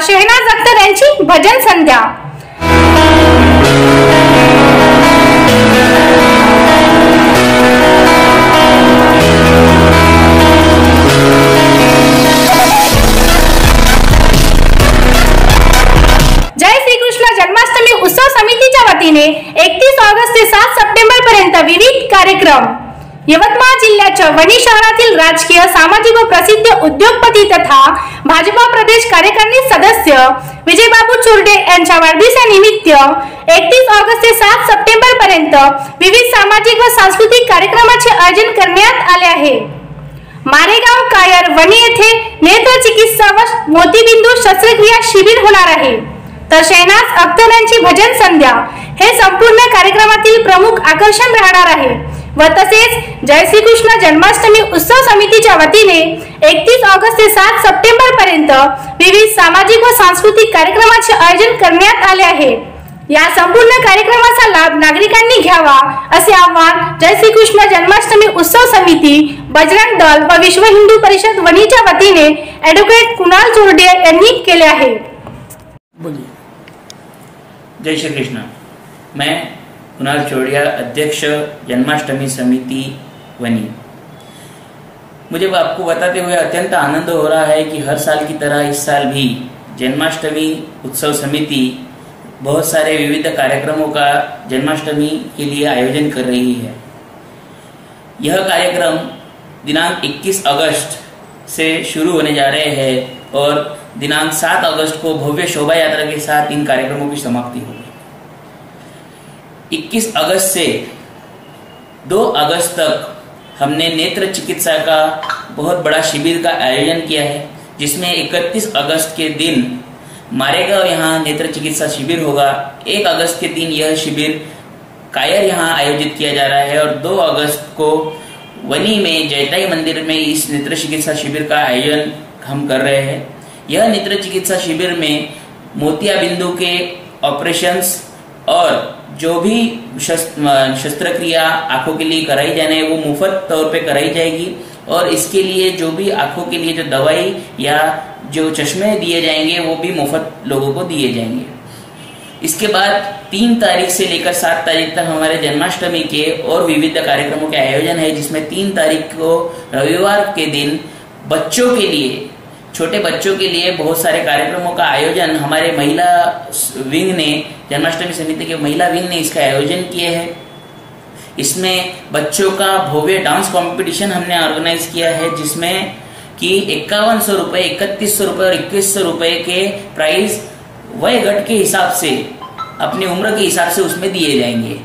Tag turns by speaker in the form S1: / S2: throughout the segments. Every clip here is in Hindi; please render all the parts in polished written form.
S1: शहनाज अख्तर यांची भजन संध्या। जय श्री कृष्ण जन्माष्टमी उत्सव समितीच्या वतीने 31 ऑगस्ट ते 7 सप्टेंबर पर्यंत विविध कार्यक्रम। यवतमाळ जिल्ह्याच्या वणी शहरातील राजकीय, सामाजिक व प्रसिद्ध उद्योगपती तथा भाजपा प्रदेश कार्यकारिणी सदस्य विजयबाबू चुरडे यांच्या वाढदिवसानिमित्त 31 ऑगस्ट ते 7 सप्टेंबर पर्यंत विविध सामाजिक व सांस्कृतिक कार्यक्रमाचे आयोजन करण्यात आले आहे। मारेगाव कायर वणी येथे नेत्र चिकित्सा व मोतीबिंदू शस्त्रक्रिया शिबिर होणार आहे, तर शहनाज अख्तर यांची भजन संध्या हे संपूर्ण कार्यक्रमातील प्रमुख आकर्षण राहणार आहे व तसेच जय श्री कृष्ण जन्माष्टमी उत्सव समितीच्या वतीने 31 ऑगस्ट ते 7 सप्टेंबर पर्यंत विविध सामाजिक व सांस्कृतिक कार्यक्रमाचे आयोजन करण्यात आले आहे। या संपूर्ण कार्यक्रमाचा लाभ नागरिकांनी घ्यावा असे आवाहन जय श्री कृष्ण जन्माष्टमी उत्सव समिती, बजरंग दल व विश्व हिंदू परिषद वणीच्या वतीने ॲडव्होकेट कुणाल चोरडे यांनी केले आहे।
S2: जय श्री कृष्ण। मैं कुणाल चोरडिया, अध्यक्ष जन्माष्टमी समिति वनी। मुझे आपको बताते हुए अत्यंत आनंद हो रहा है कि हर साल की तरह इस साल भी जन्माष्टमी उत्सव समिति बहुत सारे विविध कार्यक्रमों का जन्माष्टमी के लिए आयोजन कर रही है। यह कार्यक्रम दिनांक 21 अगस्त से शुरू होने जा रहे हैं और दिनांक 7 अगस्त को भव्य शोभा यात्रा के साथ इन कार्यक्रमों की समाप्ति होगी। 21 अगस्त से 2 अगस्त तक हमने नेत्र चिकित्सा का बहुत बड़ा शिविर का आयोजन किया है, जिसमें 31 अगस्त के दिन मारेगांव यहाँ नेत्र चिकित्सा शिविर होगा। 1 अगस्त के दिन यह शिविर कायर यहाँ आयोजित किया जा रहा है और 2 अगस्त को वनी में जयताई मंदिर में इस नेत्र चिकित्सा शिविर का आयोजन हम कर रहे हैं। यह नेत्र चिकित्सा शिविर में मोतियाबिंदु के ऑपरेशंस और जो भी शस्त्रक्रिया आंखों के लिए कराई जाने वो मुफ्त तौर पे कराई जाएगी और इसके लिए जो भी आंखों के लिए जो दवाई या जो चश्मे दिए जाएंगे वो भी मुफ्त लोगों को दिए जाएंगे। इसके बाद 3 तारीख से लेकर 7 तारीख तक हमारे जन्माष्टमी के और विविध कार्यक्रमों के आयोजन है, जिसमें 3 तारीख को रविवार के दिन बच्चों के लिए, छोटे बच्चों के लिए बहुत सारे कार्यक्रमों का आयोजन हमारे महिला विंग ने, जन्माष्टमी समिति के महिला विंग ने इसका आयोजन किए हैं। इसमें बच्चों का भव्य डांस कंपटीशन हमने ऑर्गेनाइज किया है, जिसमें कि 5100 रुपए, 3100 रुपए और 2100 रुपए के प्राइज वय गट के हिसाब से, अपनी उम्र के हिसाब से उसमें दिए जाएंगे।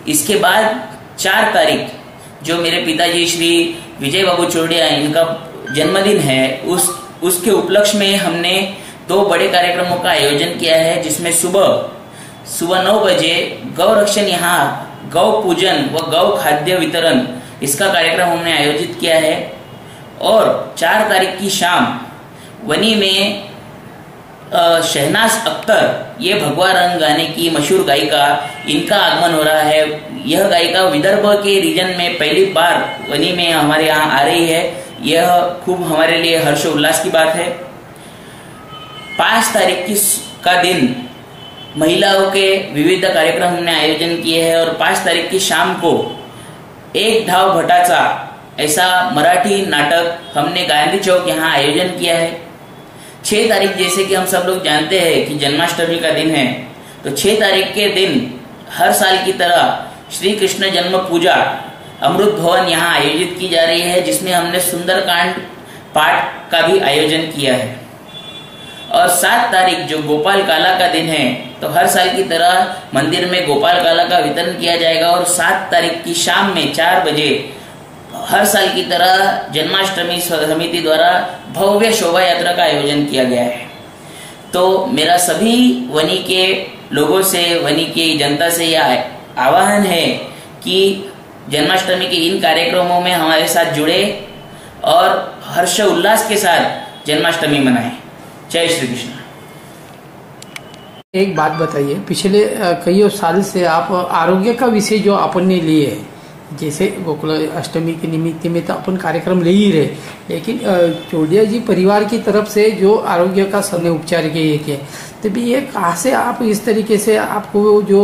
S2: इसके बाद 4 तारीख जो मेरे पिताजी श्री विजय बाबू चोरडिया, इनका जन्मदिन है, उसके उपलक्ष्य में हमने 2 बड़े कार्यक्रमों का आयोजन किया है, जिसमें सुबह 9 बजे गौरक्षण, यहाँ गौ पूजन व गौ खाद्य वितरण, इसका कार्यक्रम हमने आयोजित किया है। और 4 तारीख की शाम वनी में शहनाज अख्तर, ये भगवा रंग गाने की मशहूर गायिका, इनका आगमन हो रहा है। यह गायिका विदर्भ के रीजन में पहली बार वनी में हमारे यहाँ आ रही है, यह खूब हमारे लिए हर्ष उल्लास की बात है। 5 तारीख का दिन महिलाओं के विविध कार्यक्रम हमने आयोजन किए हैं और 5 तारीख की शाम को एक धाव भटाचा ऐसा मराठी नाटक हमने गांधी चौक यहाँ आयोजन किया है। 6 तारीख, जैसे कि हम सब लोग जानते हैं कि जन्माष्टमी का दिन है, तो 6 तारीख के दिन हर साल की तरह श्री कृष्ण जन्म पूजा अमृत भवन यहाँ आयोजित की जा रही है, जिसमें हमने सुंदरकांड पाठ का भी आयोजन किया है। और 7 तारीख जो गोपाल काला का दिन है, तो हर साल की तरह मंदिर में गोपाल काला का वितरण किया जाएगा और 7 तारीख की शाम में 4 बजे हर साल की तरह जन्माष्टमी समिति द्वारा भव्य शोभा यात्रा का आयोजन किया गया है। तो मेरा सभी वनी के लोगों से, वनी की जनता से यह आह्वान है कि जन्माष्टमी के इन कार्यक्रमों में हमारे साथ जुड़े और हर्ष उल्लास के साथ जन्माष्टमी मनाएं। जय श्री कृष्ण।
S3: एक बात बताइए, पिछले कई साल से आप आरोग्य का विषय जो आपने लिए है, जैसे गोकुल अष्टमी के निमित्त में तो अपन कार्यक्रम ले ही रहे, लेकिन चौडिया जी परिवार की तरफ से जो आरोग्य का समय उपचार के ये किए, तो भी ये कहाँ से आप इस तरीके से आपको जो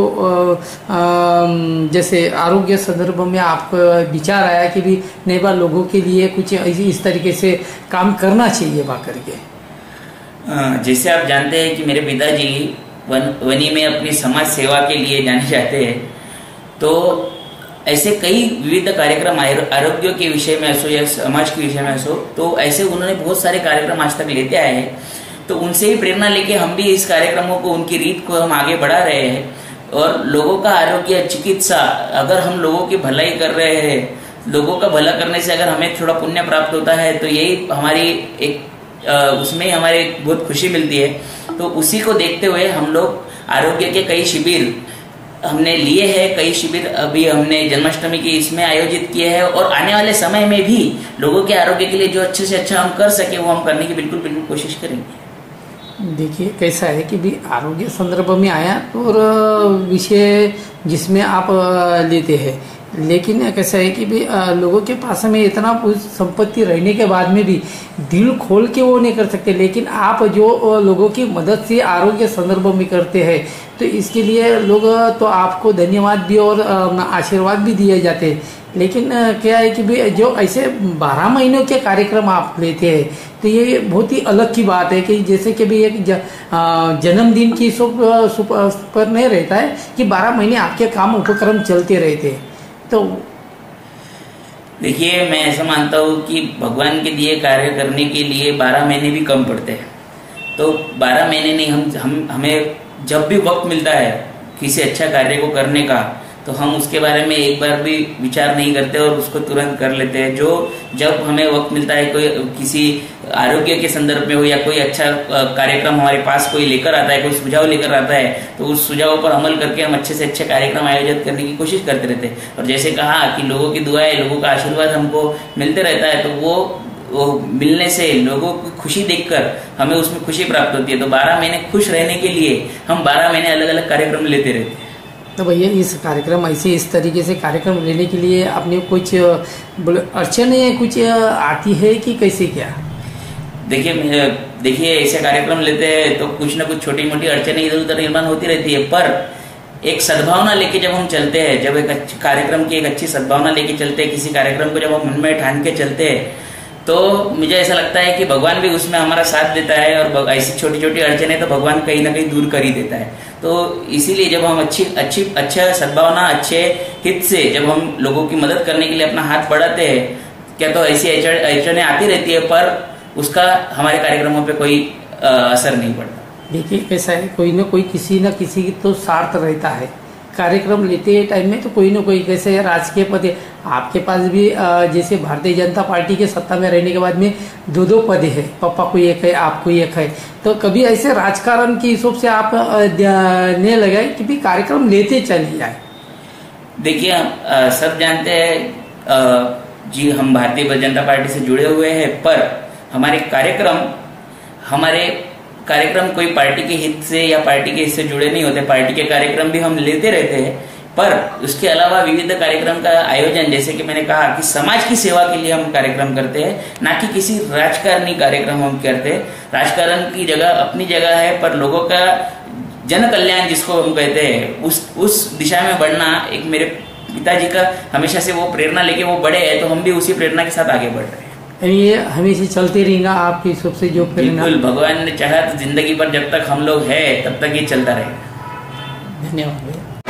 S3: जैसे आरोग्य संदर्भ में आपको विचार आया कि भी नहीं बा लोगों के लिए कुछ इस तरीके से काम करना चाहिए बा करके?
S2: जैसे आप जानते हैं कि मेरे पिताजी वनी में अपनी समाज सेवा के लिए जाने जाते हैं, तो ऐसे कई विविध कार्यक्रम आरोग्य के विषय में असो या समाज के विषय में असो, तो ऐसे उन्होंने बहुत सारे कार्यक्रम आज तक लेते आए हैं। तो उनसे ही प्रेरणा लेके हम भी इस कार्यक्रमों को, उनकी रीत को हम आगे बढ़ा रहे हैं। और लोगों का आरोग्य चिकित्सा, अगर हम लोगों की भलाई कर रहे हैं, लोगों का भला करने से अगर हमें थोड़ा पुण्य प्राप्त होता है, तो यही हमारी एक उसमें हमारे बहुत खुशी मिलती है। तो उसी को देखते हुए हम लोग आरोग्य के कई शिविर हमने लिए हैं, कई शिविर अभी हमने जन्माष्टमी की इसमें आयोजित किए हैं, और आने वाले समय में भी लोगों के आरोग्य के लिए जो अच्छे से अच्छा हम कर सके वो हम करने की बिल्कुल कोशिश करेंगे।
S3: देखिए कैसा है कि भी आरोग्य संदर्भ में आया और विषय जिसमें आप लेते हैं, लेकिन कैसा है कि भी लोगों के पास में इतना संपत्ति रहने के बाद में भी दिल खोल के वो नहीं कर सकते, लेकिन आप जो लोगों की मदद से आरोग्य संदर्भ में करते हैं, तो इसके लिए लोग तो आपको धन्यवाद भी और आशीर्वाद भी दिए जाते हैं। लेकिन क्या है कि भी जो ऐसे 12 महीनों के कार्यक्रम आप लेते हैं, तो ये बहुत ही अलग की बात है कि जैसे कि भी एक जन्मदिन की पर नहीं रहता है कि 12 महीने आपके काम उपक्रम चलते रहते हैं। तो
S2: देखिए, मैं ऐसा मानता हूँ कि भगवान के दिए कार्य करने के लिए 12 महीने भी कम पड़ते हैं। तो 12 महीने नहीं, हमें जब भी वक्त मिलता है किसी अच्छा कार्य को करने का, तो हम उसके बारे में एक बार भी विचार नहीं करते और उसको तुरंत कर लेते हैं। जब हमें वक्त मिलता है, कोई किसी आरोग्य के संदर्भ में हो या कोई अच्छा कार्यक्रम हमारे पास कोई लेकर आता है, कोई सुझाव लेकर आता है, तो उस सुझाव पर अमल करके हम अच्छे से अच्छे कार्यक्रम आयोजित करने की कोशिश करते रहते हैं। और जैसे कहा कि लोगों की दुआएं, लोगों का आशीर्वाद हमको मिलते रहता है, तो वो मिलने से लोगों की खुशी देखकर हमें उसमें खुशी प्राप्त होती है। तो 12 महीने खुश रहने के लिए हम 12 महीने अलग अलग कार्यक्रम लेते रहते हैं।
S3: तो भैया इस कार्यक्रम ऐसे इस तरीके से कार्यक्रम लेने के लिए आपने कुछ अड़चनें कुछ आती है कि कैसे क्या?
S2: देखिए ऐसे कार्यक्रम लेते हैं तो कुछ ना कुछ छोटी मोटी अड़चनें इधर उधर निर्माण होती रहती है, पर एक सद्भावना लेके जब हम चलते हैं, जब एक कार्यक्रम की एक अच्छी सद्भावना लेके चलते हैं, किसी कार्यक्रम को जब हम मन में ठान के चलते हैं, तो मुझे ऐसा लगता है कि भगवान भी उसमें हमारा साथ देता है। और ऐसी छोटी छोटी अड़चनें तो भगवान कहीं ना कहीं दूर कर ही देता है। तो इसीलिए जब हम अच्छा सद्भावना, अच्छे हित से जब हम लोगों की मदद करने के लिए अपना हाथ बढ़ाते हैं, क्या तो ऐसी अड़चनें आती रहती है, पर उसका हमारे कार्यक्रमों पे कोई असर नहीं पड़ता।
S3: देखिए कैसा है, कोई ना कोई किसी न किसी की तो स्वार्थ रहता है। कार्यक्रम लेते टाइम में तो कोई ना कोई, कैसे राजकीय पद आपके पास भी, जैसे भारतीय जनता पार्टी के सत्ता में रहने के बाद में 2 पद है, पापा को एक है, आपको एक है, तो कभी ऐसे राजकारण के हिसाब से आप ने लगाए कि भी कार्यक्रम लेते चले जाए? देखिए
S2: सब जानते हैं जी, हम भारतीय जनता पार्टी से जुड़े हुए हैं, पर हमारे कार्यक्रम कोई पार्टी के हित से या पार्टी के हित से जुड़े नहीं होते। पार्टी के कार्यक्रम भी हम लेते रहते हैं, पर उसके अलावा विविध कार्यक्रम का आयोजन, जैसे कि मैंने कहा कि समाज की सेवा के लिए हम कार्यक्रम करते हैं, ना कि किसी राजकारणी कार्यक्रम हम करते हैं। राजकारण की जगह अपनी जगह है, पर लोगों का जन कल्याण जिसको हम कहते हैं, उस दिशा में बढ़ना एक मेरे पिताजी का हमेशा से वो प्रेरणा लेके वो बढ़े हैं, तो हम भी उसी प्रेरणा के साथ आगे बढ़ रहे हैं।
S3: ये हमेशा चलते रहेगा आपकी सबसे जो प्रेरणा?
S2: बिल्कुल, भगवान ने चाहा तो जिंदगी पर जब तक हम लोग हैं तब तक ये चलता रहेगा।
S3: धन्यवाद भैया।